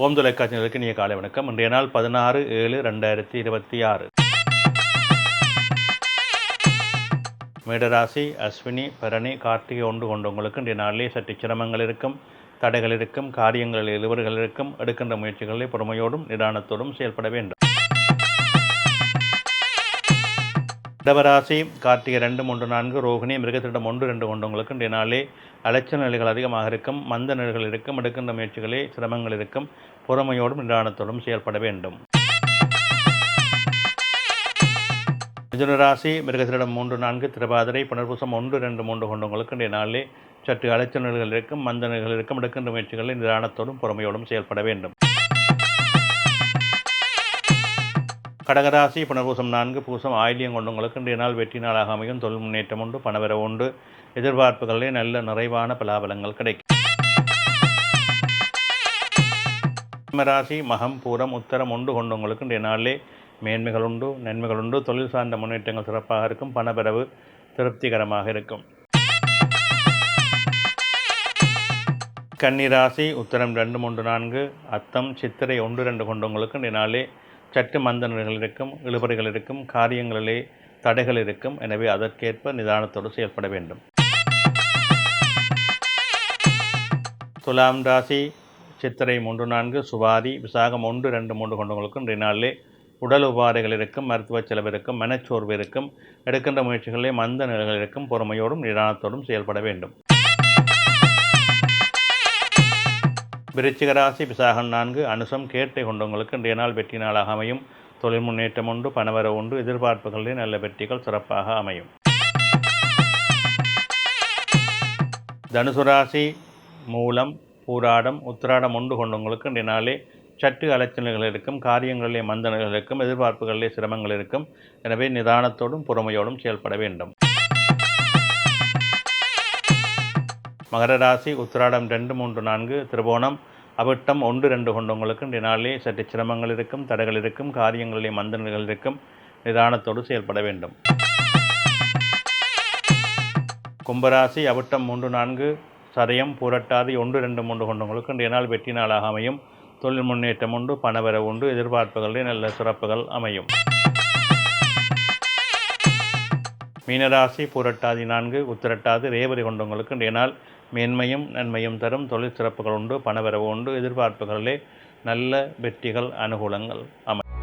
ஓம் தொலைக்காட்சியினருக்கு இனிய காலை வணக்கம். இன்றைய நாள் 16/7/2026. மேடராசி, அஸ்வினி, பரணி, கார்த்திகை ஒன்று கொண்டவங்களுக்கு இன்றைய நாளிலே சற்று சிரமங்கள் இருக்கும், தடைகள் இருக்கும், காரியங்களில் இழுவர்கள் இருக்கும். எடுக்கின்ற முயற்சிகளை பொறுமையோடும் நிதானத்தோடும் செயல்பட வேண்டும். இடவராசி, கார்த்திகை 2, 3, 4, ரோகிணி, மிருகத்திடம் 1, 2 கொண்டவங்களுக்கு இன்றைய நாளே அலைச்சல் நிலைகள் அதிகமாக இருக்கும், மந்த நிலைகள் இருக்கும். எடுக்கின்ற முயற்சிகளே சிரமங்கள் இருக்கும், பொறுமையோடும் நிதானத்தோடும் செயல்பட வேண்டும். மிதுனராசி, மிருகத்திடம் 3, 4, திருவாதிரை, புனர்பூசம் 1, 2, 3 கொண்டவங்களுக்கு இன்றைய நாளிலே சற்று அலைச்சல் நிலைகள் இருக்கும், மந்த நிலைகள் இருக்கும். எடுக்கின்ற முயற்சிகளை நிதானத்தோடும் பொறுமையோடும் செயல்பட வேண்டும். கடகராசி, புனர்பூசம் 4, பூசம், ஆயில்யம் கொண்டவங்களுக்கு இன்றைய நாள் வெற்றி நாளாக அமையும். தொழில் முன்னேற்றம் உண்டு, பணவரவு உண்டு. எதிர்பார்ப்புகளிலே நல்ல நிறைவான பலாபலங்கள் கிடைக்கும். சிம்மராசி, மகம், பூரம், உத்தரம் 1 கொண்டவங்களுக்கு இன்றைய நாளிலே மேன்மைகள் உண்டு, நன்மைகள் உண்டு. தொழில் சார்ந்த முன்னேற்றங்கள் சிறப்பாக இருக்கும், பணவரவு திருப்திகரமாக இருக்கும். கன்னிராசி, உத்தரம் 2, 3, 4, அத்தம், சித்திரை 1, 2 கொண்டவங்களுக்கு இன்றைய நாளிலே சற்று மந்த நிலைகள் இருக்கும், இழுபறிகள் இருக்கும், காரியங்களிலே தடைகள் இருக்கும். எனவே அதற்கேற்ப நிதானத்தோடு செயல்பட வேண்டும். துலாம் ராசி, சித்திரை 3, 4, சுவாதி, விசாகம் 1, 2, 3 கொண்டவங்களுக்கு இன்றைய நாளிலே உடல் உபாதைகள் இருக்கும், மருத்துவ செலவு இருக்கும், மனச்சோர்வு இருக்கும். எடுக்கின்ற முயற்சிகளிலே மந்த நிலைகள் இருக்கும், பொறுமையோடும் நிதானத்தோடும் செயல்பட வேண்டும். விருச்சிக ராசி, விசாகம் 4, அனுசம், கேட்டை கொண்டவங்களுக்கு இன்றைய நாள் வெற்றி நாளாக அமையும். தொழில் முன்னேற்றம் உண்டு, பணவரவு உண்டு. எதிர்பார்ப்புகளிலே நல்ல வெற்றிகள் சிறப்பாக அமையும். தனுசு ராசி, மூலம், பூராடம், உத்திராடம் 1 கொண்டவங்களுக்கு இன்றைய நாளே சற்று அலைச்சல்கள் இருக்கும், காரியங்களிலே மந்த நிலைகள் இருக்கும், எதிர்பார்ப்புகளிலே சிரமங்கள் இருக்கும். எனவே நிதானத்தோடும் பொறுமையோடும் செயல்பட வேண்டும். மகர ராசி, உத்திராடம் 2, 3, 4, திருவோணம், அவிட்டம் 1, 2 கொண்டவங்களுக்கு இன்றைய நாளிலே சற்று சிரமங்கள் இருக்கும், தடைகள் இருக்கும், காரியங்களிலே மந்த நிலைகள் இருக்கும். நிதானத்தோடு செயல்பட வேண்டும். கும்பராசி, அவிட்டம் 3, 4, சதயம், பூரட்டாதி 1, 2, 3 கொண்டவங்களுக்கு இன்றைய நாள் வெற்றி நாளாக அமையும். தொழில் முன்னேற்றம் உண்டு, பணவரவு உண்டு. எதிர்பார்ப்புகளிலே நல்ல சிறப்புகள் அமையும். மீனராசி, பூரட்டாதி 4, உத்திரட்டாதி, ரேவதி கொண்டவங்களுக்கு இன்றைய நாள் மேன்மையும் நன்மையும் தரும். தொழில் சிறப்புகள் உண்டு, பணவரவு உண்டு. எதிர்பார்ப்புகளிலே நல்ல வெற்றிகள், அனுகூலங்கள் அமையும்.